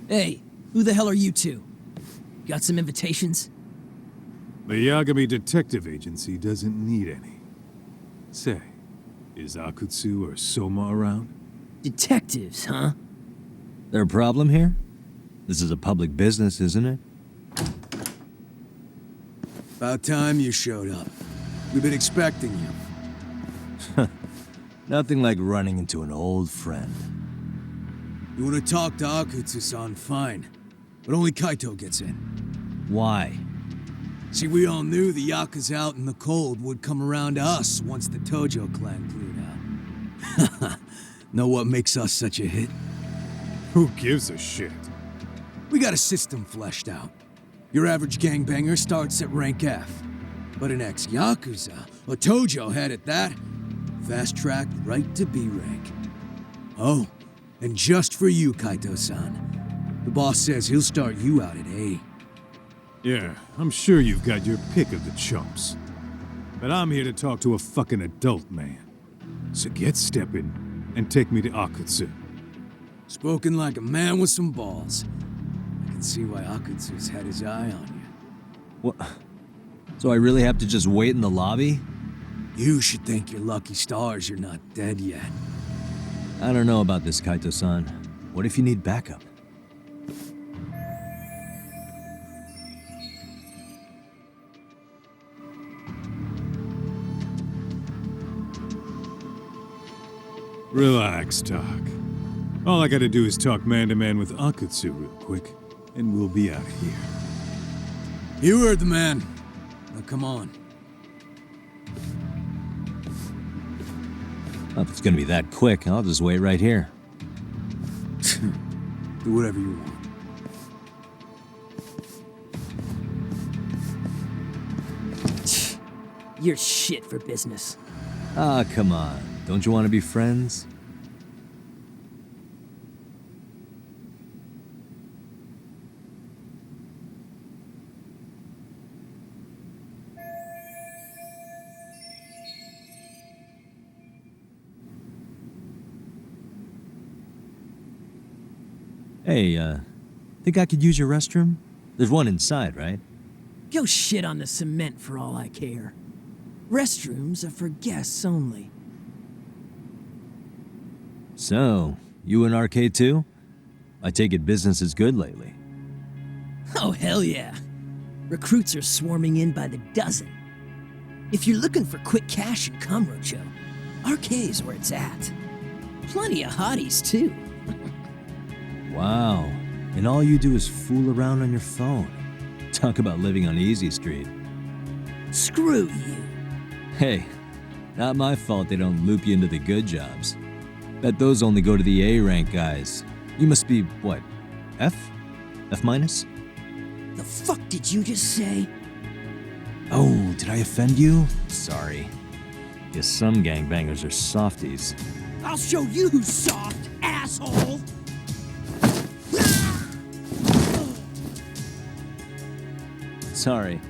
Hey, who the hell are you two? Got some invitations? The Yagami Detective Agency doesn't need any. Say, is Akutsu or Soma around? Detectives, huh? There a problem here? This is a public business, isn't it? About time you showed up. We've been expecting you. Nothing like running into an old friend. You want to talk to Akutsu-san, fine. But only Kaito gets in. Why? See, we all knew the Yakuza out in the cold would come around to us once the Tojo clan cleared out. Know what makes us such a hit? Who gives a shit? We got a system fleshed out. Your average gangbanger starts at rank F. But an ex-Yakuza, a Tojo head at that, fast-tracked right to B rank. Oh, and just for you, Kaito-san. The boss says he'll start you out at A. Yeah, I'm sure you've got your pick of the chumps. But I'm here to talk to a fucking adult man. So get stepping and take me to Akutsu. Spoken like a man with some balls. I can see why Akutsu's had his eye on you. What? So I really have to just wait in the lobby? You should thank your lucky stars you're not dead yet. I don't know about this, Kaito-san. What if you need backup? Relax, Doc. All I gotta do is talk man-to-man with Akutsu real quick, and we'll be out of here. You heard the man. Now come on. Well, if it's gonna be that quick, I'll just wait right here. Do whatever you want. You're shit for business. Ah, come on. Don't you want to be friends? Hey, think I could use your restroom? There's one inside, right? Go shit on the cement for all I care. Restrooms are for guests only. So, you and RK too? I take it business is good lately. Oh, hell yeah. Recruits are swarming in by the dozen. If you're looking for quick cash and Kamurocho, RK's where it's at. Plenty of hotties, too. Wow. And all you do is fool around on your phone. Talk about living on Easy Street. Screw you. Hey, not my fault they don't loop you into the good jobs. Bet those only go to the A-rank guys. You must be, what, F? F minus? The fuck did you just say? Oh, did I offend you? Sorry. Guess some gangbangers are softies. I'll show you who's soft, asshole! Sorry.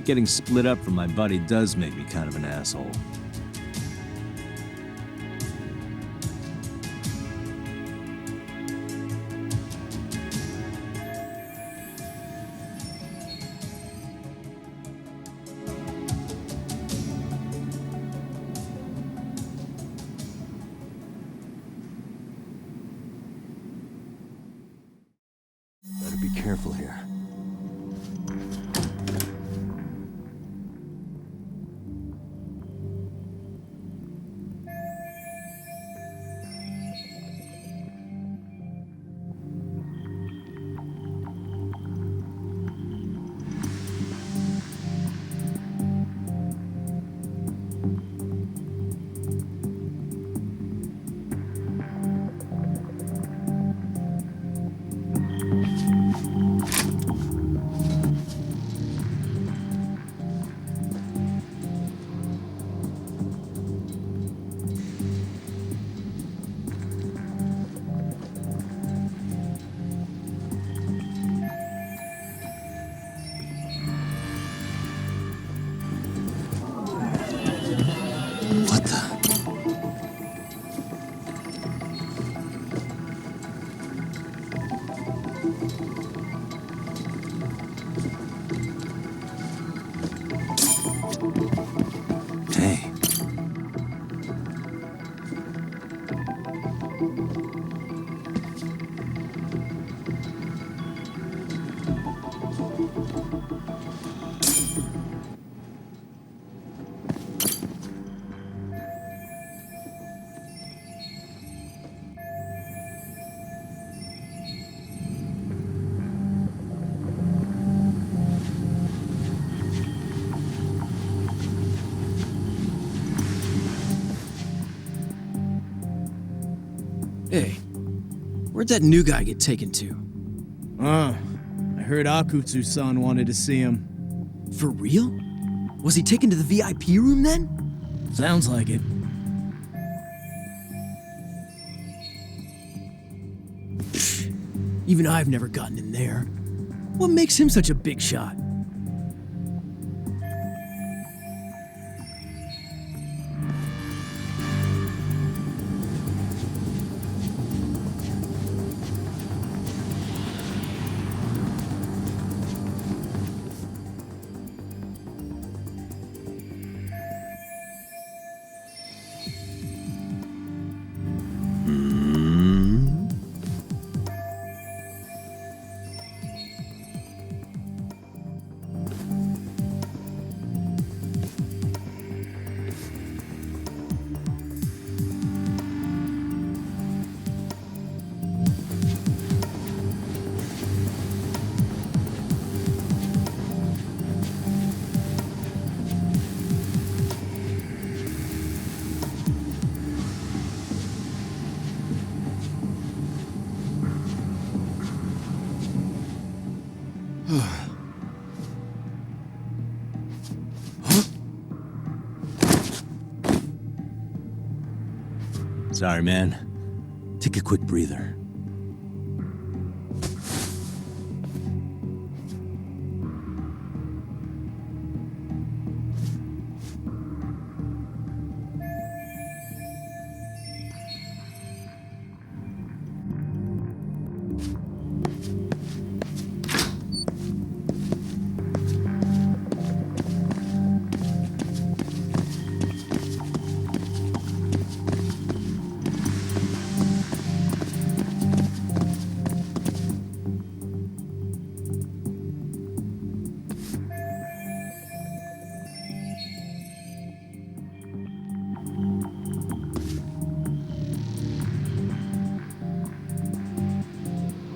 Getting split up from my buddy does make me kind of an asshole. Better be careful here. Hey, where'd that new guy get taken to? I heard Akutsu-san wanted to see him. For real? Was he taken to the VIP room then? Sounds like it. Even I've never gotten in there. What makes him such a big shot? Sorry, man. Take a quick breather.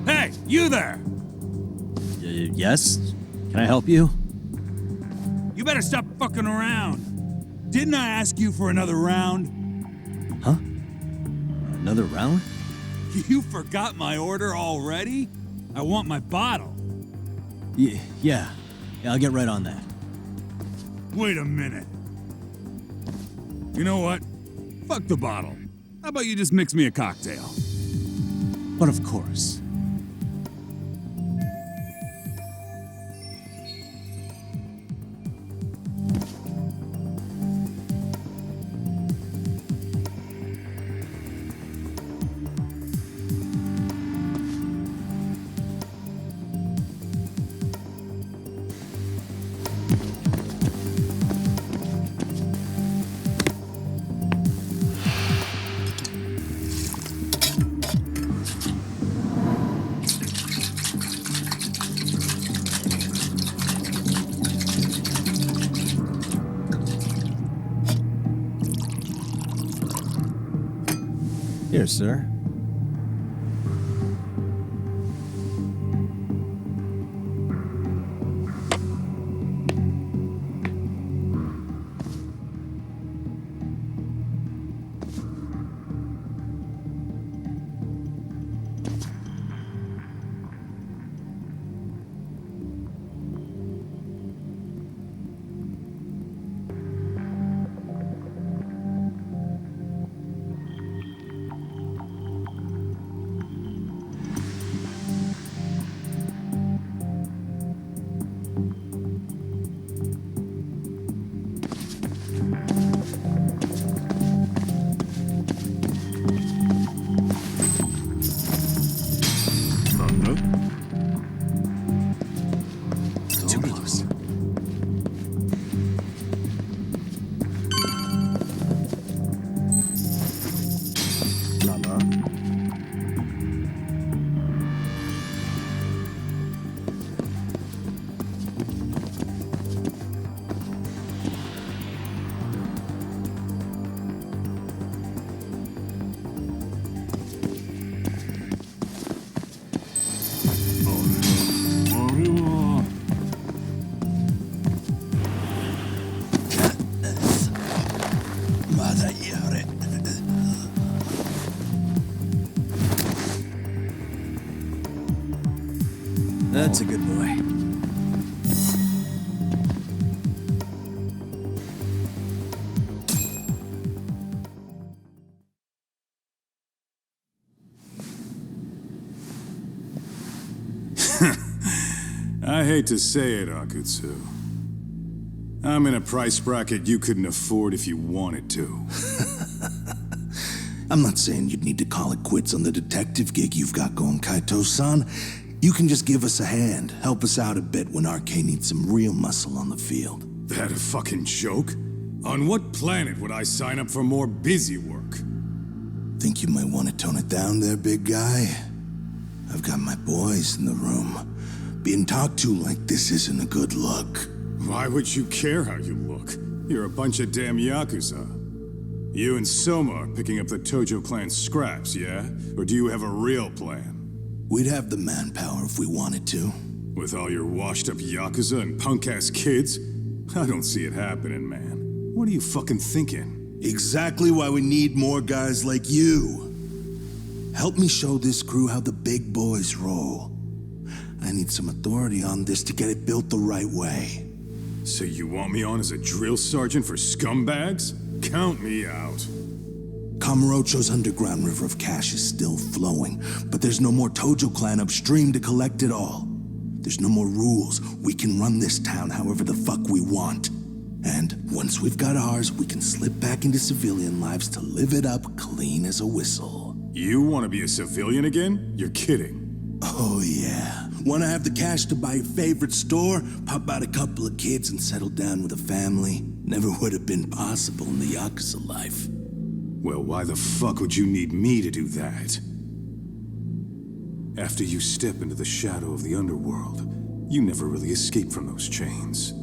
Hey, you there! Yes? Can I help you? You better stop fucking around. Didn't I ask you for another round? Huh? Another round? You forgot my order already? I want my bottle. Yeah, I'll get right on that. Wait a minute. You know what? Fuck the bottle. How about you just mix me a cocktail? But of course. Here, sir. That's a good boy. I hate to say it, Akutsu. I'm in a price bracket you couldn't afford if you wanted to. I'm not saying you'd need to call it quits on the detective gig you've got going, Kaito-san. You can just give us a hand, help us out a bit when RK needs some real muscle on the field. That a fucking joke? On what planet would I sign up for more busy work? Think you might want to tone it down there, big guy? I've got my boys in the room. Being talked to like this isn't a good look. Why would you care how you look? You're a bunch of damn Yakuza. You and Soma are picking up the Tojo clan scraps, yeah? Or do you have a real plan? We'd have the manpower if we wanted to. With all your washed-up Yakuza and punk-ass kids? I don't see it happening, man. What are you fucking thinking? Exactly why we need more guys like you. Help me show this crew how the big boys roll. I need some authority on this to get it built the right way. So you want me on as a drill sergeant for scumbags? Count me out. Kamurocho's underground river of cash is still flowing, but there's no more Tojo clan upstream to collect it all. There's no more rules. We can run this town however the fuck we want. And once we've got ours, we can slip back into civilian lives to live it up clean as a whistle. You want to be a civilian again? You're kidding. Oh yeah. Want to have the cash to buy your favorite store, pop out a couple of kids and settle down with a family? Never would have been possible in the Yakuza life. Well, why the fuck would you need me to do that? After you step into the shadow of the underworld, you never really escape from those chains.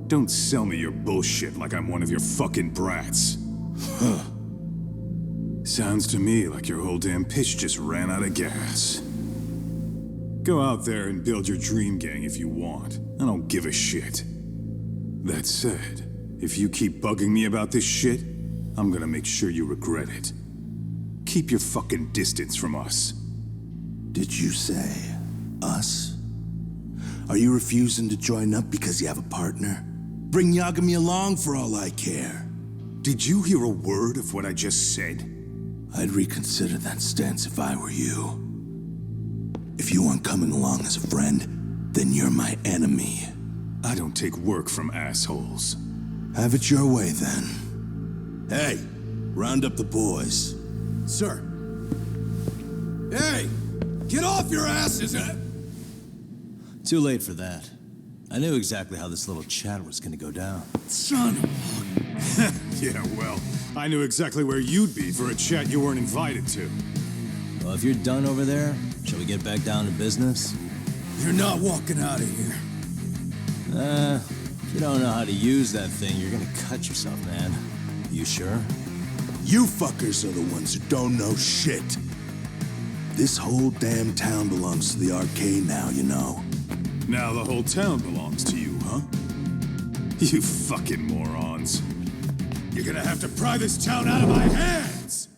Don't sell me your bullshit like I'm one of your fucking brats. Huh. Sounds to me like your whole damn pitch just ran out of gas. Go out there and build your dream gang if you want. I don't give a shit. That said, if you keep bugging me about this shit, I'm gonna make sure you regret it. Keep your fucking distance from us. Did you say us? Are you refusing to join up because you have a partner? Bring Yagami along for all I care. Did you hear a word of what I just said? I'd reconsider that stance if I were you. If you aren't coming along as a friend, then you're my enemy. I don't take work from assholes. Have it your way, then. Hey, round up the boys. Sir. Hey! Get off your asses! Too late for that. I knew exactly how this little chat was gonna go down. Son of a... Yeah, well, I knew exactly where you'd be for a chat you weren't invited to. Well, if you're done over there, shall we get back down to business? You're not walking out of here. If you don't know how to use that thing, you're gonna cut yourself, man. You sure? You fuckers are the ones who don't know shit. This whole damn town belongs to the RK now, you know. Now the whole town belongs to you, huh? You fucking morons. You're gonna have to pry this town out of my hands!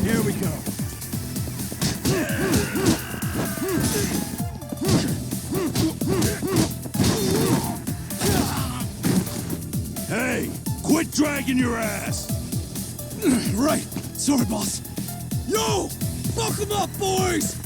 Here we go. Hey, quit dragging your ass! Right. Sorry, boss. Yo! Fuck them up, boys!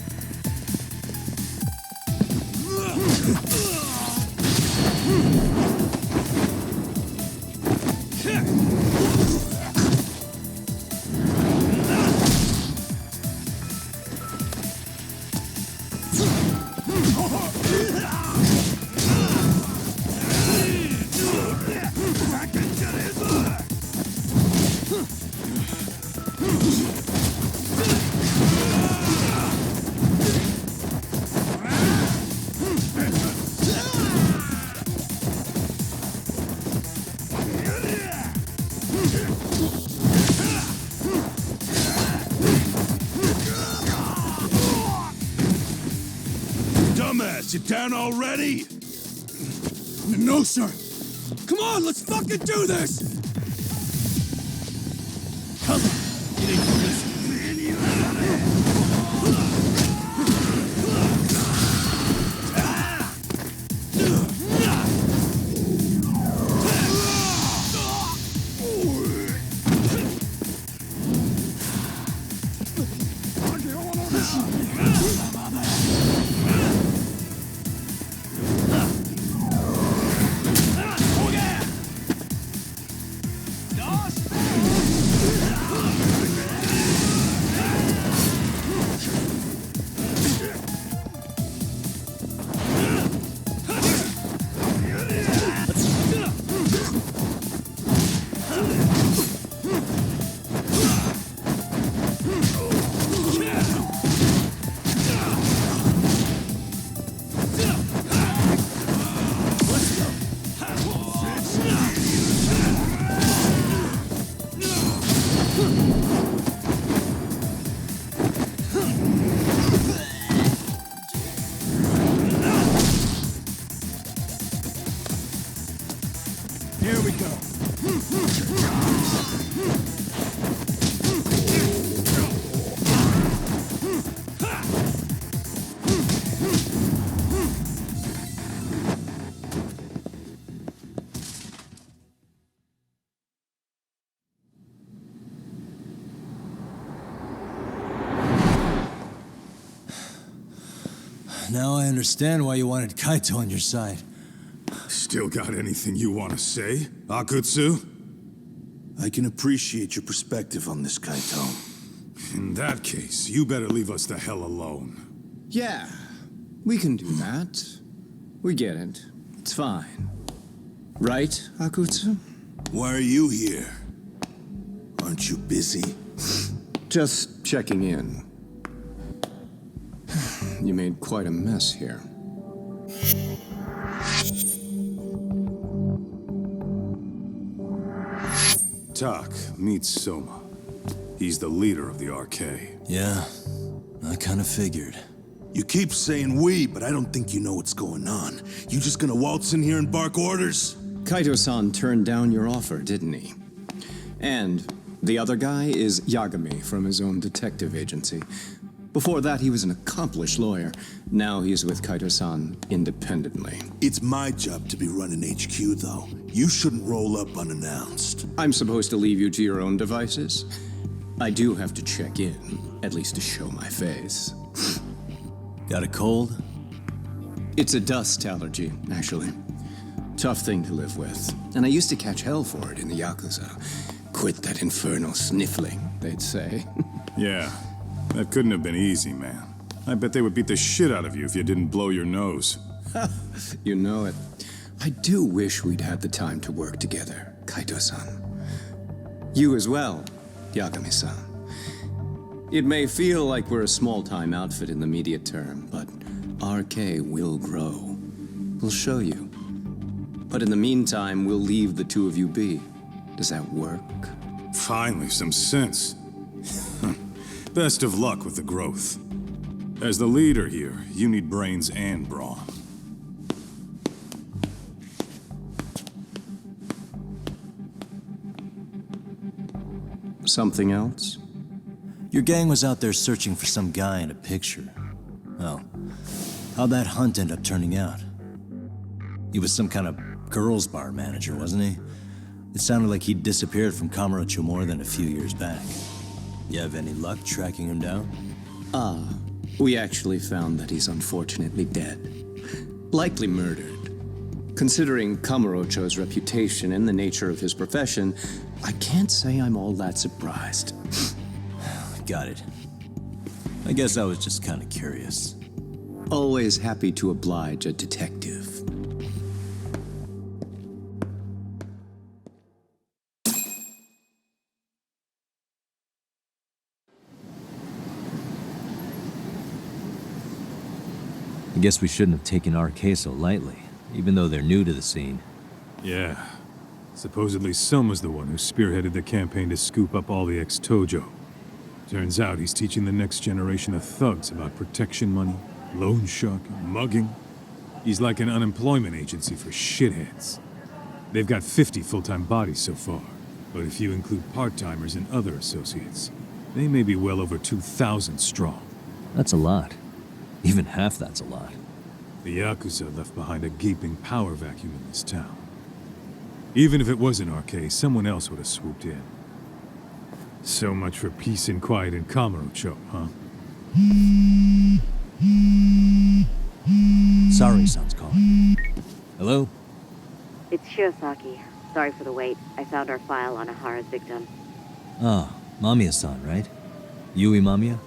you down already? No, sir. Come on, let's fucking do this! Come on. It ain't gonna listen, man. You out of it. Here we go. Now I understand why you wanted Kaito on your side. Still got anything you want to say, Akutsu? I can appreciate your perspective on this, Kaito. In that case, you better leave us the hell alone. Yeah, we can do that. We get it. It's fine. Right, Akutsu? Why are you here? Aren't you busy? Just checking in. You made quite a mess here. Tak meets Soma. He's the leader of the RK. Yeah, I kind of figured. You keep saying we, but I don't think you know what's going on. You just gonna waltz in here and bark orders? Kaito-san turned down your offer, didn't he? And the other guy is Yagami from his own detective agency. Before that, he was an accomplished lawyer. Now he's with Kaito-san independently. It's my job to be running HQ, though. You shouldn't roll up unannounced. I'm supposed to leave you to your own devices? I do have to check in, at least to show my face. Got a cold? It's a dust allergy, actually. Tough thing to live with. And I used to catch hell for it in the Yakuza. Quit that infernal sniffling, they'd say. Yeah, that couldn't have been easy, man. I bet they would beat the shit out of you if you didn't blow your nose. You know it. I do wish we'd had the time to work together, Kaito-san. You as well, Yagami-san. It may feel like we're a small-time outfit in the immediate term, but RK will grow. We'll show you. But in the meantime, we'll leave the two of you be. Does that work? Finally, some sense. Best of luck with the growth. As the leader here, you need brains and brawn. Something else? Your gang was out there searching for some guy in a picture. Oh, how'd that hunt end up turning out? He was some kind of girls' bar manager, wasn't he? It sounded like he'd disappeared from Kamurocho more than a few years back. You have any luck tracking him down? We actually found that he's unfortunately dead. Likely murdered. Considering Kamurocho's reputation and the nature of his profession, I can't say I'm all that surprised. Got it. I guess I was just kind of curious. Always happy to oblige a detective. I guess we shouldn't have taken RK so lightly, even though they're new to the scene. Yeah. Supposedly Soma's the one who spearheaded the campaign to scoop up all the ex-Tojo. Turns out he's teaching the next generation of thugs about protection money, loan sharking, mugging. He's like an unemployment agency for shitheads. They've got 50 full-time bodies so far, but if you include part-timers and other associates, they may be well over 2,000 strong. That's a lot. Even half that's a lot. The Yakuza left behind a gaping power vacuum in this town. Even if it wasn't RK, someone else would have swooped in. So much for peace and quiet in Kamurocho, huh? Sorry-san's calling. Hello? It's Shirosaki. Sorry for the wait. I found our file on Ahara's victim. Oh, Mamiya-san, right? Yui Mamiya?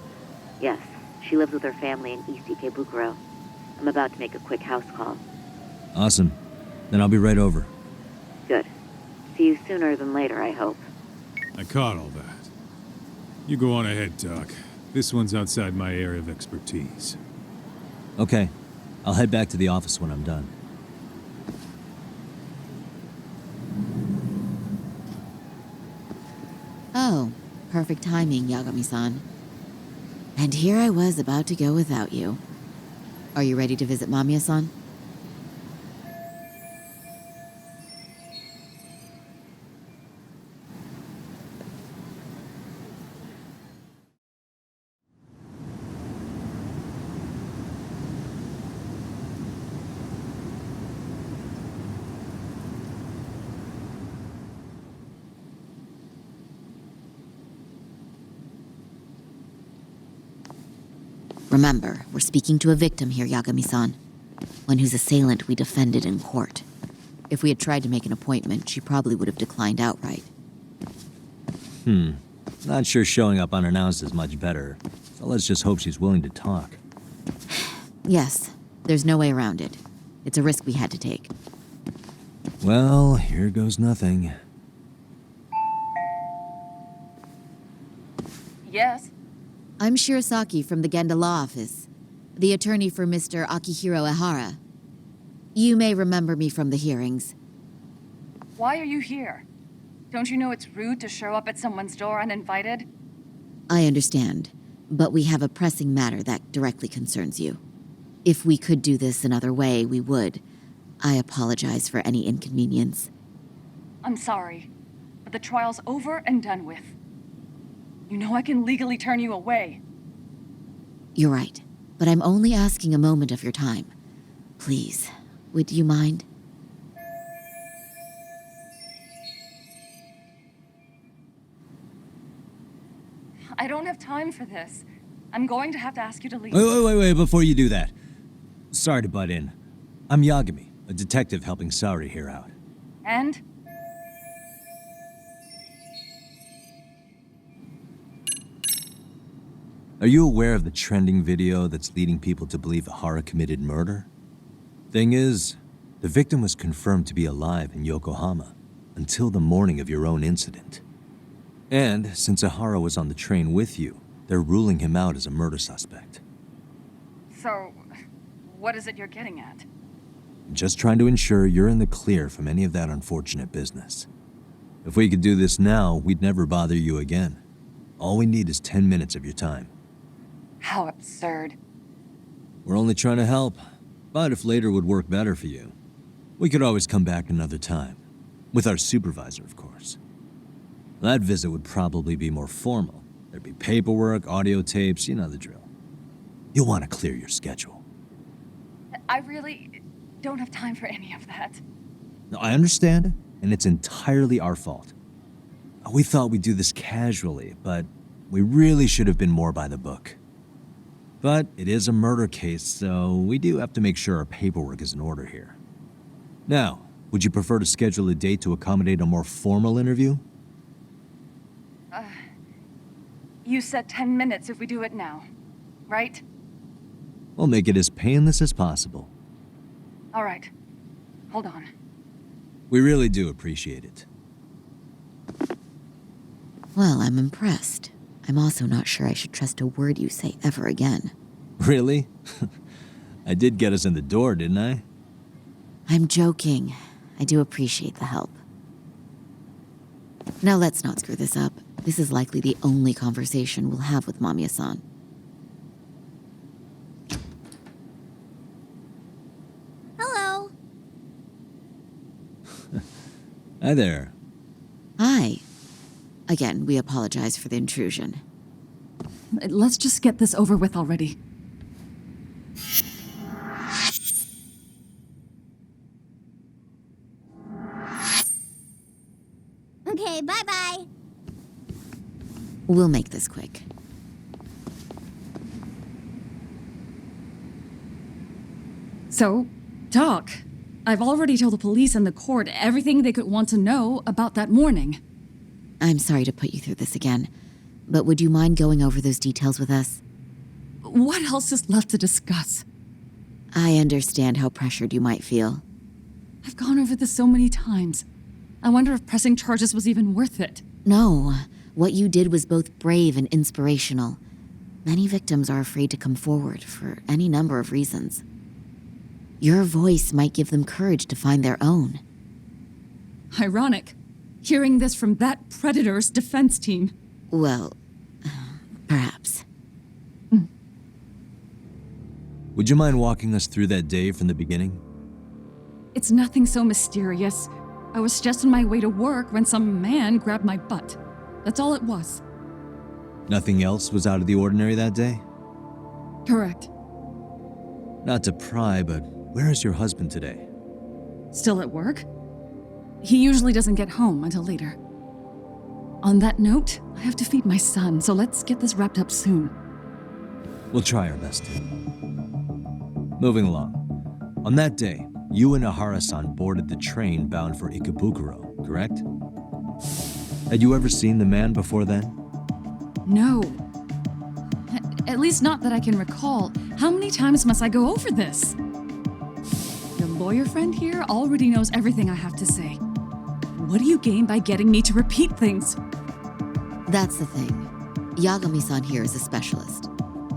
Yes, she lives with her family in East Ikebukuro. I'm about to make a quick house call. Awesome. Then I'll be right over. Good. See you sooner than later, I hope. I caught all that. You go on ahead, Doc. This one's outside my area of expertise. Okay. I'll head back to the office when I'm done. Oh, perfect timing, Yagami-san. And here I was about to go without you. Are you ready to visit Mamiya-san? Remember, we're speaking to a victim here, Yagami-san. One whose assailant we defended in court. If we had tried to make an appointment, she probably would have declined outright. Not sure showing up unannounced is much better. So let's just hope she's willing to talk. Yes, there's no way around it. It's a risk we had to take. Well, here goes nothing. Yes? I'm Shirosaki from the Genda Law Office, the attorney for Mr. Akihiro Ehara. You may remember me from the hearings. Why are you here? Don't you know it's rude to show up at someone's door uninvited? I understand, but we have a pressing matter that directly concerns you. If we could do this another way, we would. I apologize for any inconvenience. I'm sorry, but the trial's over and done with. You know I can legally turn you away. You're right, but I'm only asking a moment of your time. Please, would you mind? I don't have time for this. I'm going to have to ask you to leave. Wait, before you do that. Sorry to butt in. I'm Yagami, a detective helping Saori here out. And? Are you aware of the trending video that's leading people to believe Ehara committed murder? Thing is, the victim was confirmed to be alive in Yokohama until the morning of your own incident. And since Ehara was on the train with you, they're ruling him out as a murder suspect. So, what is it you're getting at? Just trying to ensure you're in the clear from any of that unfortunate business. If we could do this now, we'd never bother you again. All we need is 10 minutes of your time. How absurd. We're only trying to help, but if later would work better for you, we could always come back another time. With our supervisor, of course. That visit would probably be more formal. There'd be paperwork, audio tapes, you know the drill. You'll want to clear your schedule. I really don't have time for any of that. No, I understand, and it's entirely our fault. We thought we'd do this casually, but we really should have been more by the book. But it is a murder case, so we do have to make sure our paperwork is in order here. Now, would you prefer to schedule a date to accommodate a more formal interview? You said 10 minutes if we do it now, right? We'll make it as painless as possible. All right. Hold on. We really do appreciate it. Well, I'm impressed. I'm also not sure I should trust a word you say ever again. Really? I did get us in the door, didn't I? I'm joking. I do appreciate the help. Now let's not screw this up. This is likely the only conversation we'll have with Mamiya-san. Hi there. Hi. Again, we apologize for the intrusion. Let's just get this over with already. Okay, bye-bye. We'll make this quick. So, Doc, I've already told the police and the court everything they could want to know about that morning. I'm sorry to put you through this again, but would you mind going over those details with us? What else is left to discuss? I understand how pressured you might feel. I've gone over this so many times. I wonder if pressing charges was even worth it. No, what you did was both brave and inspirational. Many victims are afraid to come forward for any number of reasons. Your voice might give them courage to find their own. Ironic, hearing this from that predator's defense team. Well, perhaps. Would you mind walking us through that day from the beginning? It's nothing so mysterious. I was just on my way to work when some man grabbed my butt. That's all it was. Nothing else was out of the ordinary that day? Correct. Not to pry, but where is your husband today? Still at work? He usually doesn't get home until later. On that note, I have to feed my son, so let's get this wrapped up soon. We'll try our best to. Moving along. On that day, you and Ahara-san boarded the train bound for Ikebukuro, correct? Had you ever seen the man before then? No. At least not that I can recall. How many times must I go over this? Your lawyer friend here already knows everything I have to say. What do you gain by getting me to repeat things? That's the thing. Yagami-san here is a specialist.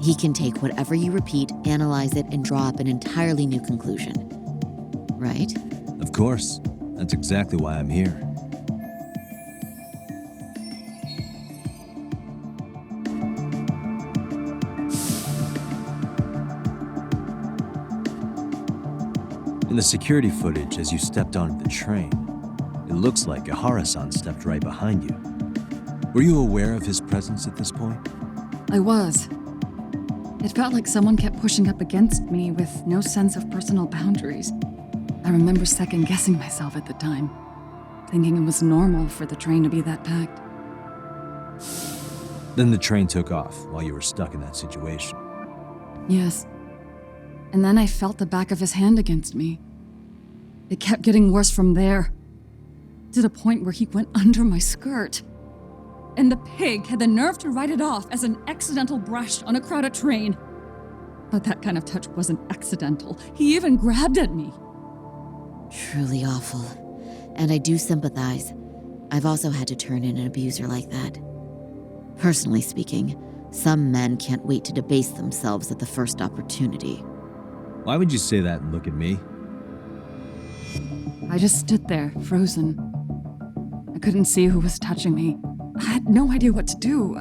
He can take whatever you repeat, analyze it, and draw up an entirely new conclusion. Right? Of course. That's exactly why I'm here. In the security footage as you stepped onto the train, it looks like Ahara-san stepped right behind you. Were you aware of his presence at this point? I was. It felt like someone kept pushing up against me with no sense of personal boundaries. I remember second-guessing myself at the time, thinking it was normal for the train to be that packed. Then the train took off while you were stuck in that situation. Yes. And then I felt the back of his hand against me. It kept getting worse from there, to the point where he went under my skirt. And the pig had the nerve to write it off as an accidental brush on a crowded train. But that kind of touch wasn't accidental. He even grabbed at me. Truly awful. And I do sympathize. I've also had to turn in an abuser like that. Personally speaking, some men can't wait to debase themselves at the first opportunity. Why would you say that and look at me? I just stood there, frozen. I couldn't see who was touching me. I had no idea what to do.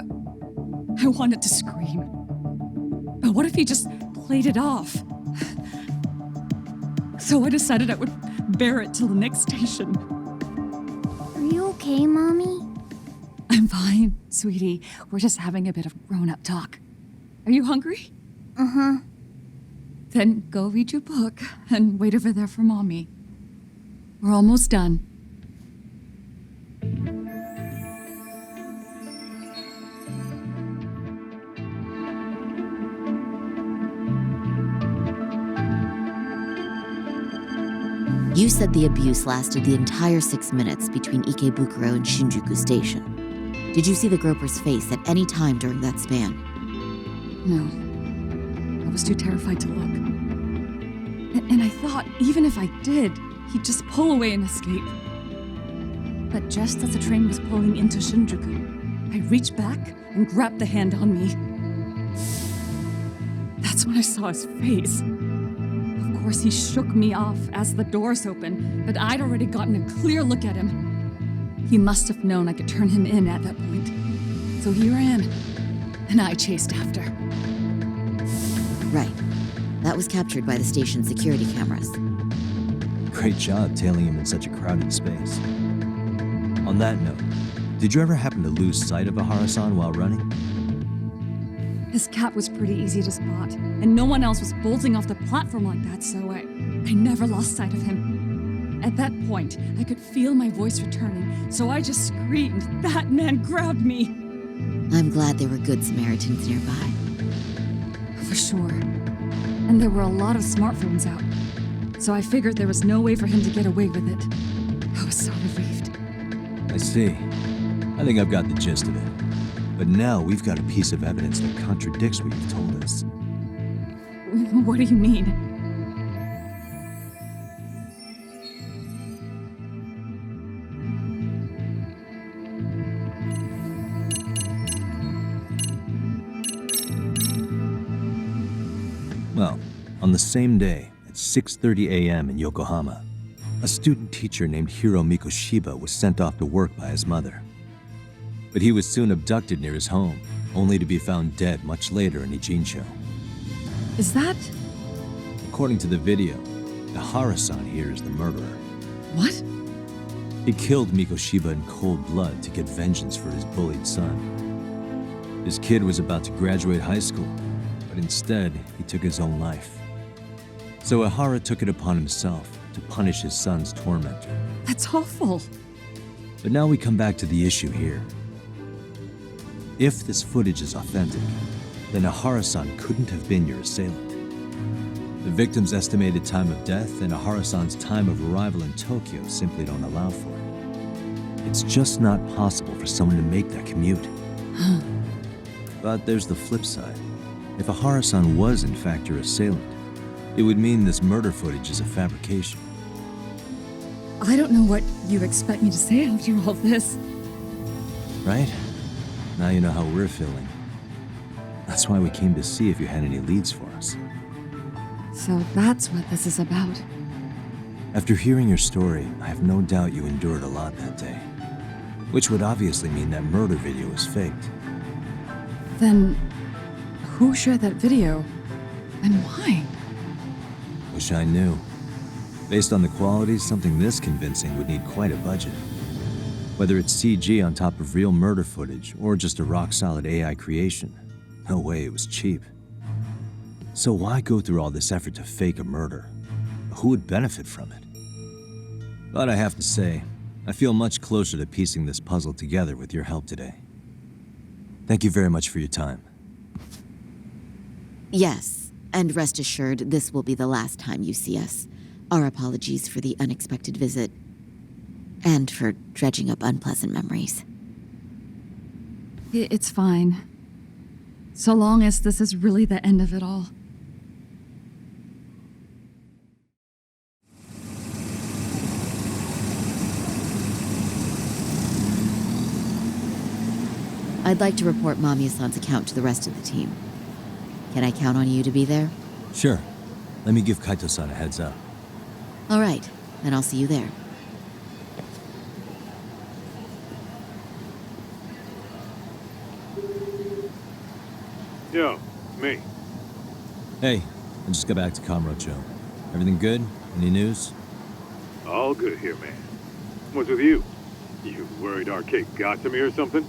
I wanted to scream. But what if he just played it off? So I decided I would bear it till the next station. Are you okay, Mommy? I'm fine, sweetie. We're just having a bit of grown-up talk. Are you hungry? Uh-huh. Then go read your book and wait over there for Mommy. We're almost done. You said the abuse lasted the entire 6 minutes between Ikebukuro and Shinjuku Station. Did you see the groper's face at any time during that span? No. I was too terrified to look. And I thought, even if I did, he'd just pull away and escape. But just as the train was pulling into Shinjuku, I reached back and grabbed the hand on me. That's when I saw his face. Of course, he shook me off as the doors opened, but I'd already gotten a clear look at him. He must have known I could turn him in at that point. So he ran, and I chased after. Right. That was captured by the station's security cameras. Great job tailing him in such a crowded space. On that note, did you ever happen to lose sight of Ahara-san while running? His cat was pretty easy to spot, and no one else was bolting off the platform like that, so I never lost sight of him. At that point, I could feel my voice returning, so I just screamed. That man grabbed me! I'm glad there were good Samaritans nearby. For sure. And there were a lot of smartphones out, so I figured there was no way for him to get away with it. I was so relieved. I see. I think I've got the gist of it. But now we've got a piece of evidence that contradicts what you've told us. What do you mean? Well, on the same day, at 6:30 a.m. in Yokohama, a student teacher named Hiro Mikoshiba was sent off to work by his mother. But he was soon abducted near his home, only to be found dead much later in Ijincho. Is that... According to the video, Ahara-san here is the murderer. What? He killed Mikoshiba in cold blood to get vengeance for his bullied son. His kid was about to graduate high school, but instead, he took his own life. So Ahara took it upon himself to punish his son's tormentor. That's awful. But now we come back to the issue here. If this footage is authentic, then Ahara-san couldn't have been your assailant. The victim's estimated time of death and Ahara-san's time of arrival in Tokyo simply don't allow for it. It's just not possible for someone to make that commute. But there's the flip side. If Ahara-san was in fact your assailant, it would mean this murder footage is a fabrication. I don't know what you expect me to say after all this. Right? Now you know how we're feeling. That's why we came to see if you had any leads for us. So that's what this is about. After hearing your story, I have no doubt you endured a lot that day. Which would obviously mean that murder video was faked. Then, who shared that video? And why? Wish I knew. Based on the quality, something this convincing would need quite a budget. Whether it's CG on top of real murder footage, or just a rock-solid AI creation, no way it was cheap. So why go through all this effort to fake a murder? Who would benefit from it? But I have to say, I feel much closer to piecing this puzzle together with your help today. Thank you very much for your time. Yes, and rest assured, this will be the last time you see us. Our apologies for the unexpected visit. And for dredging up unpleasant memories. It's fine. So long as this is really the end of it all. I'd like to report Mamiya-san's account to the rest of the team. Can I count on you to be there? Sure. Let me give Kaito-san a heads up. All right, then I'll see you there. Yo, me. Hey, I just got back to Kamurocho. Everything good? Any news? All good here, man. What's with you? You worried RK got to me or something?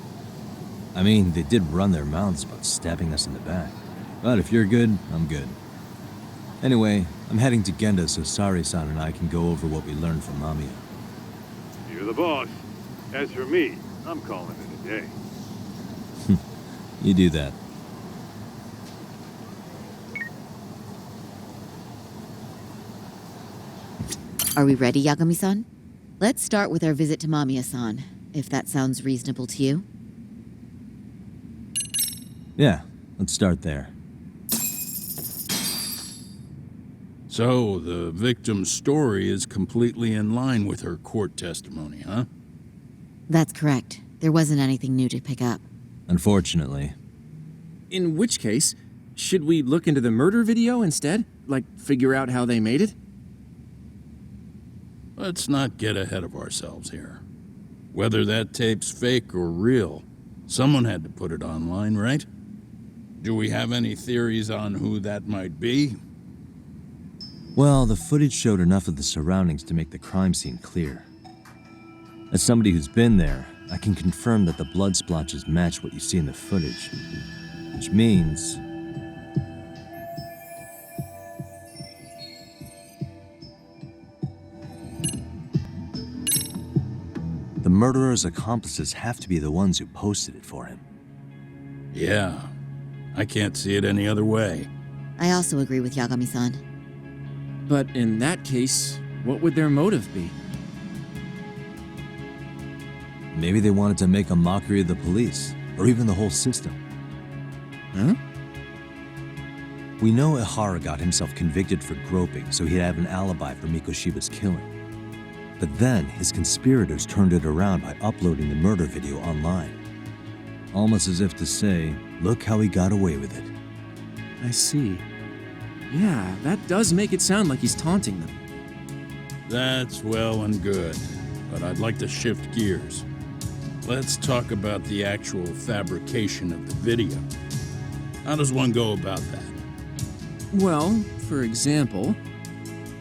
I mean, they did run their mouths about stabbing us in the back. But if you're good, I'm good. Anyway, I'm heading to Genda so Sari-san and I can go over what we learned from Mamiya. You're the boss. As for me, I'm calling it a day. You do that. Are we ready, Yagami-san? Let's start with our visit to Mamiya-san, if that sounds reasonable to you. Yeah, let's start there. So, the victim's story is completely in line with her court testimony, huh? That's correct. There wasn't anything new to pick up. Unfortunately. In which case, should we look into the murder video instead? Like, figure out how they made it? Let's not get ahead of ourselves here. Whether that tape's fake or real, someone had to put it online, right? Do we have any theories on who that might be? Well, the footage showed enough of the surroundings to make the crime scene clear. As somebody who's been there, I can confirm that the blood splotches match what you see in the footage. Which means... the murderer's accomplices have to be the ones who posted it for him. Yeah, I can't see it any other way. I also agree with Yagami-san. But in that case, what would their motive be? Maybe they wanted to make a mockery of the police, or even the whole system. Huh? We know Ihara got himself convicted for groping, so he'd have an alibi for Mikoshiba's killing. But then, his conspirators turned it around by uploading the murder video online. Almost as if to say, look how he got away with it. I see. Yeah, that does make it sound like he's taunting them. That's well and good, but I'd like to shift gears. Let's talk about the actual fabrication of the video. How does one go about that? Well, for example,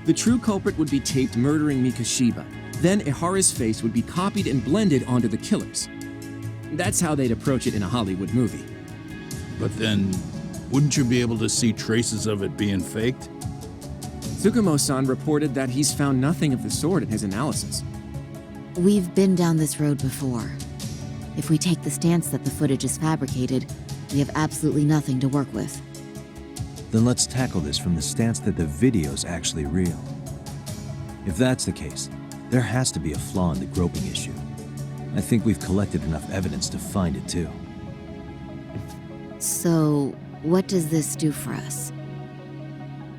the true culprit would be taped murdering Mikoshiba. Then Ihara's face would be copied and blended onto the killers. That's how they'd approach it in a Hollywood movie. But then, wouldn't you be able to see traces of it being faked? Tsukumo-san reported that he's found nothing of the sort in his analysis. We've been down this road before. If we take the stance that the footage is fabricated, we have absolutely nothing to work with. Then let's tackle this from the stance that the video's actually real. If that's the case, there has to be a flaw in the groping issue. I think we've collected enough evidence to find it too. So, what does this do for us?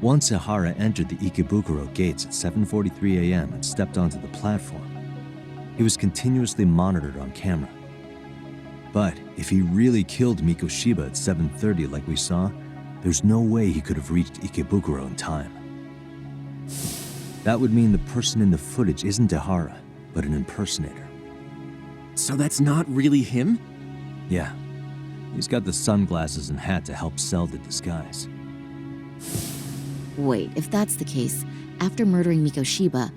Once Ihara entered the Ikebukuro gates at 7:43 a.m. and stepped onto the platform, he was continuously monitored on camera. But if he really killed Mikoshiba at 7:30 like we saw, there's no way he could have reached Ikebukuro in time. That would mean the person in the footage isn't Ihara, but an impersonator. So that's not really him? Yeah. He's got the sunglasses and hat to help sell the disguise. Wait, if that's the case, after murdering Mikoshiba,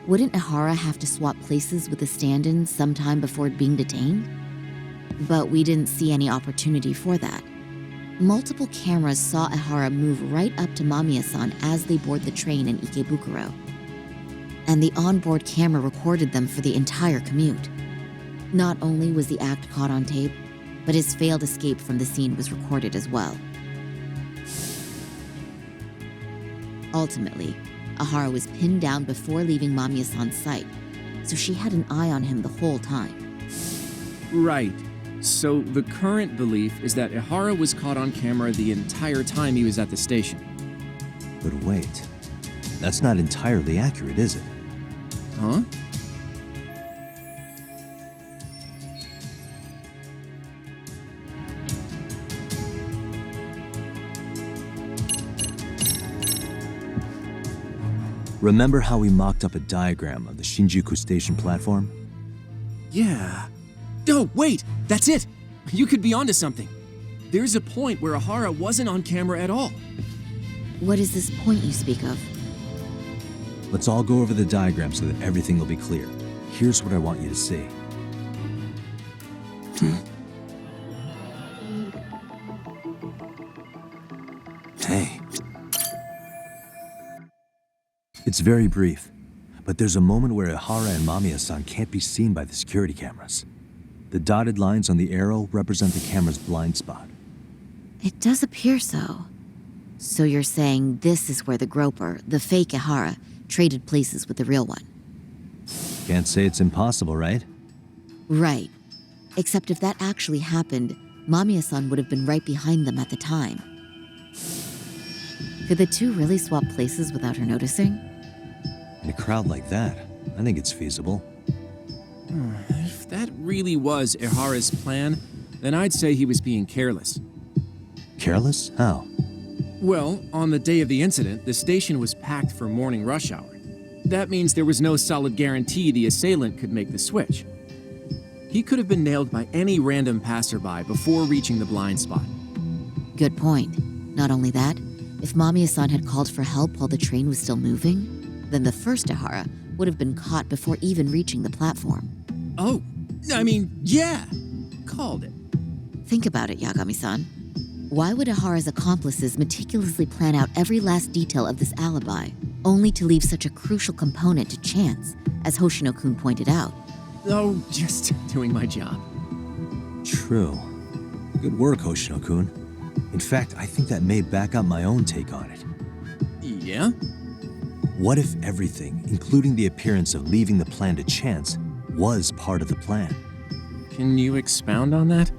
wouldn't Ihara have to swap places with the stand-in sometime before being detained? But we didn't see any opportunity for that. Multiple cameras saw Ihara move right up to Mamiya-san as they board the train in Ikebukuro. And the onboard camera recorded them for the entire commute. Not only was the act caught on tape, but his failed escape from the scene was recorded as well. Ultimately, Ihara was pinned down before leaving Mamiya-san's sight, so she had an eye on him the whole time. Right. So the current belief is that Ihara was caught on camera the entire time he was at the station. But wait, that's not entirely accurate, is it? Huh? Remember how we mocked up a diagram of the Shinjuku station platform? Yeah. Oh, wait! That's it! You could be onto something. There's a point where Ihara wasn't on camera at all. What is this point you speak of? Let's all go over the diagram so that everything will be clear. Here's what I want you to see. Hey. It's very brief, but there's a moment where Ihara and Mamiya-san can't be seen by the security cameras. The dotted lines on the arrow represent the camera's blind spot. It does appear so. So you're saying this is where the groper, the fake Ihara, traded places with the real one? Can't say it's impossible, right? Right. Except if that actually happened, Mamiya-san would have been right behind them at the time. Could the two really swap places without her noticing? In a crowd like that, I think it's feasible. If that really was Ihara's plan, then I'd say he was being careless. Careless? How? Well, on the day of the incident, the station was packed for morning rush hour. That means there was no solid guarantee the assailant could make the switch. He could have been nailed by any random passerby before reaching the blind spot. Good point. Not only that, if Mamiya-san had called for help while the train was still moving, then the first Ihara would have been caught before even reaching the platform. Oh, I mean, yeah. Called it. Think about it, Yagami-san. Why would Ahara's accomplices meticulously plan out every last detail of this alibi, only to leave such a crucial component to chance, as Hoshino-kun pointed out? Oh, just doing my job. True. Good work, Hoshino-kun. In fact, I think that may back up my own take on it. Yeah? What if everything, including the appearance of leaving the plan to chance, was part of the plan? Can you expound on that?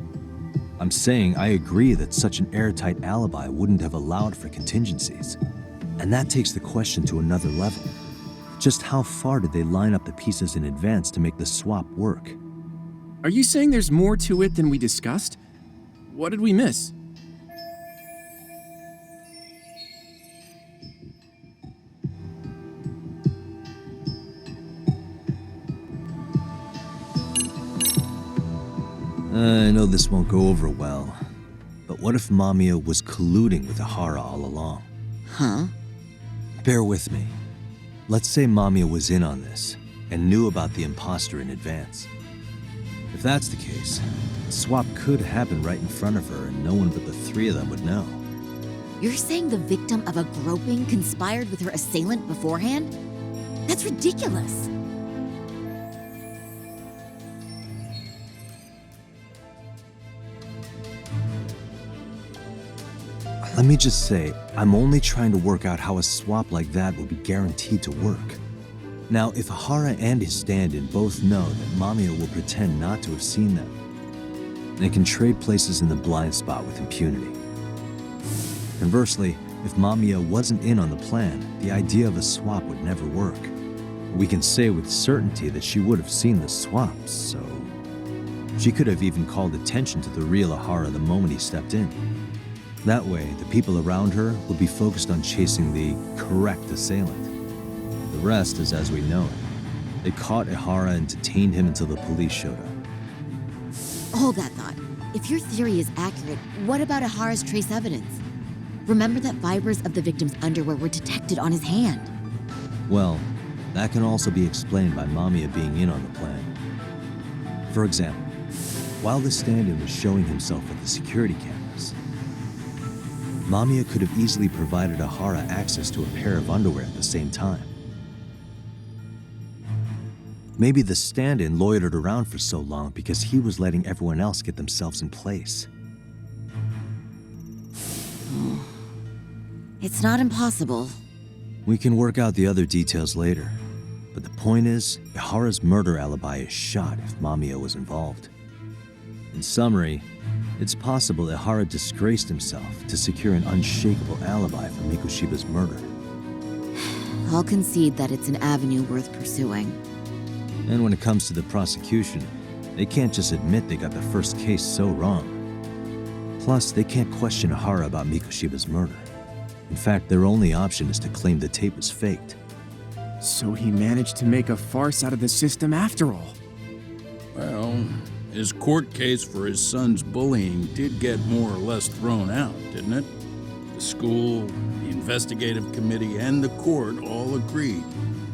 I'm saying I agree that such an airtight alibi wouldn't have allowed for contingencies. And that takes the question to another level. Just how far did they line up the pieces in advance to make the swap work? Are you saying there's more to it than we discussed? What did we miss? I know this won't go over well, but what if Mamiya was colluding with Ahara all along? Huh? Bear with me. Let's say Mamiya was in on this and knew about the imposter in advance. If that's the case, the swap could happen right in front of her and no one but the three of them would know. You're saying the victim of a groping conspired with her assailant beforehand? That's ridiculous. Let me just say, I'm only trying to work out how a swap like that would be guaranteed to work. Now, if Ahara and his stand-in both know that Mamiya will pretend not to have seen them, they can trade places in the blind spot with impunity. Conversely, if Mamiya wasn't in on the plan, the idea of a swap would never work. We can say with certainty that she would have seen the swaps, so she could have even called attention to the real Ahara the moment he stepped in. That way, the people around her would be focused on chasing the correct assailant. The rest is as we know it. They caught Ahara and detained him until the police showed up. Hold that thought. If your theory is accurate, what about Ahara's trace evidence? Remember that fibers of the victim's underwear were detected on his hand. Well, that can also be explained by Mamiya being in on the plan. For example, while the stand-in was showing himself at the security cameras, Mamiya could have easily provided Ahara access to a pair of underwear at the same time. Maybe the stand-in loitered around for so long because he was letting everyone else get themselves in place. It's not impossible. We can work out the other details later, but the point is, Ahara's murder alibi is shot if Mamiya was involved. In summary, it's possible Ahara disgraced himself to secure an unshakable alibi for Mikoshiba's murder. I'll concede that it's an avenue worth pursuing. And when it comes to the prosecution, they can't just admit they got the first case so wrong. Plus, they can't question Ahara about Mikoshiba's murder. In fact, their only option is to claim the tape was faked. So he managed to make a farce out of the system after all. Well, his court case for his son's bullying did get more or less thrown out, didn't it? The school, the investigative committee, and the court all agreed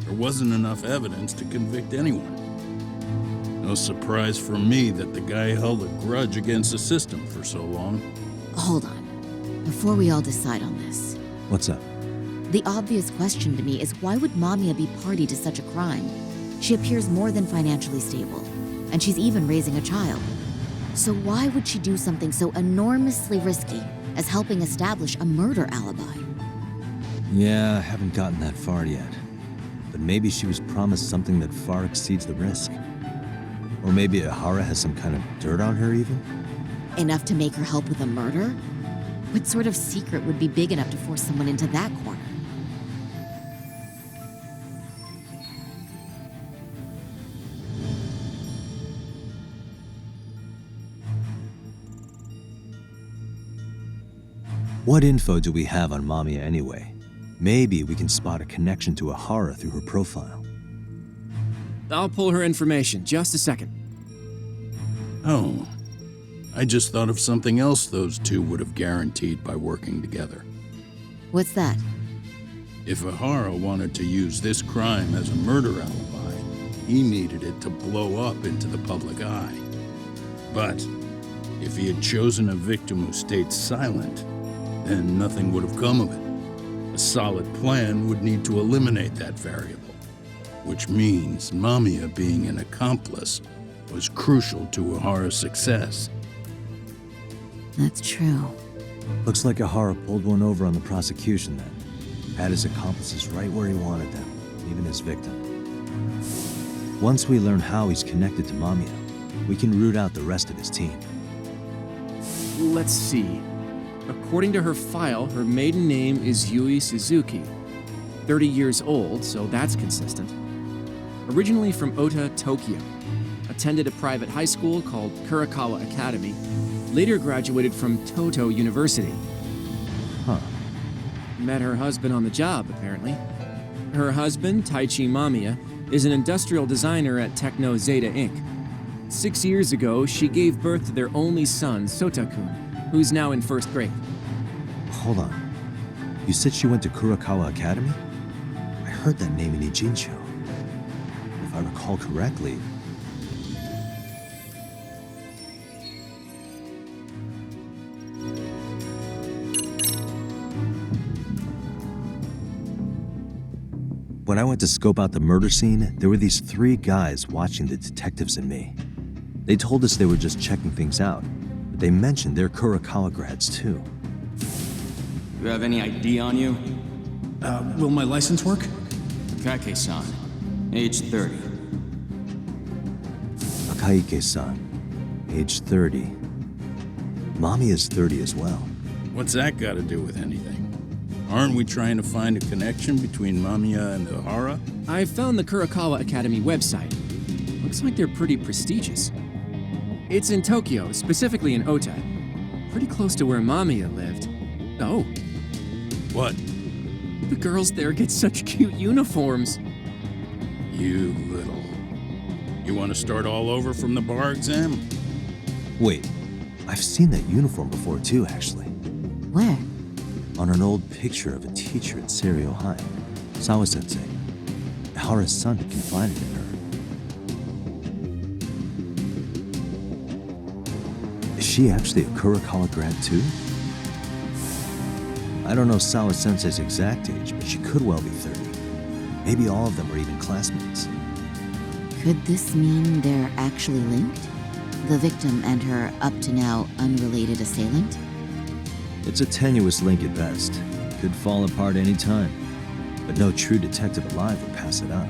there wasn't enough evidence to convict anyone. No surprise for me that the guy held a grudge against the system for so long. Hold on. Before we all decide on this. What's up? The obvious question to me is why would Mamiya be party to such a crime? She appears more than financially stable, and she's even raising a child. So why would she do something so enormously risky as helping establish a murder alibi? Yeah, I haven't gotten that far yet. But maybe she was promised something that far exceeds the risk. Or maybe Ahara has some kind of dirt on her even? Enough to make her help with a murder? What sort of secret would be big enough to force someone into that corner? What info do we have on Mamiya anyway? Maybe we can spot a connection to Ahara through her profile. I'll pull her information. Just a second. Oh, I just thought of something else those two would have guaranteed by working together. What's that? If Ahara wanted to use this crime as a murder alibi, he needed it to blow up into the public eye. But if he had chosen a victim who stayed silent, then nothing would have come of it. A solid plan would need to eliminate that variable, which means Mamiya being an accomplice was crucial to Ohara's success. That's true. Looks like Ohara pulled one over on the prosecution then. Had his accomplices right where he wanted them, even his victim. Once we learn how he's connected to Mamiya, we can root out the rest of his team. Let's see. According to her file, her maiden name is Yui Suzuki. 30 years old, so that's consistent. Originally from Ota, Tokyo. Attended a private high school called Kurakawa Academy. Later graduated from Toto University. Huh. Met her husband on the job, apparently. Her husband, Taichi Mamiya, is an industrial designer at Techno Zeta Inc. 6 years ago, she gave birth to their only son, Sota-kun, who's now in first grade. Hold on. You said she went to Kurakawa Academy? I heard that name in Ijincho. If I recall correctly... When I went to scope out the murder scene, there were these 3 guys watching the detectives and me. They told us they were just checking things out, but they mentioned they're Kurakawa grads too. You have any ID on you? Will my license work? Kake-san, age 30. Akaike-san, age 30. Mami is 30 as well. What's that got to do with anything? Aren't we trying to find a connection between Mamiya and Ohara? I found the Kurakawa Academy website. Looks like they're pretty prestigious. It's in Tokyo, specifically in Ota. Pretty close to where Mamiya lived. Oh. What? The girls there get such cute uniforms. You little... You want to start all over from the bar exam? Wait, I've seen that uniform before too, actually. Where? On an old picture of a teacher at Seiryo High, Sawa-sensei. Ohara's son had confided in her. Is she actually a Kurakawa grad too? I don't know Sawa-sensei's exact age, but she could well be 30. Maybe all of them are even classmates. Could this mean they're actually linked? The victim and her up-to-now unrelated assailant? It's a tenuous link at best. Could fall apart any time. But no true detective alive would pass it up.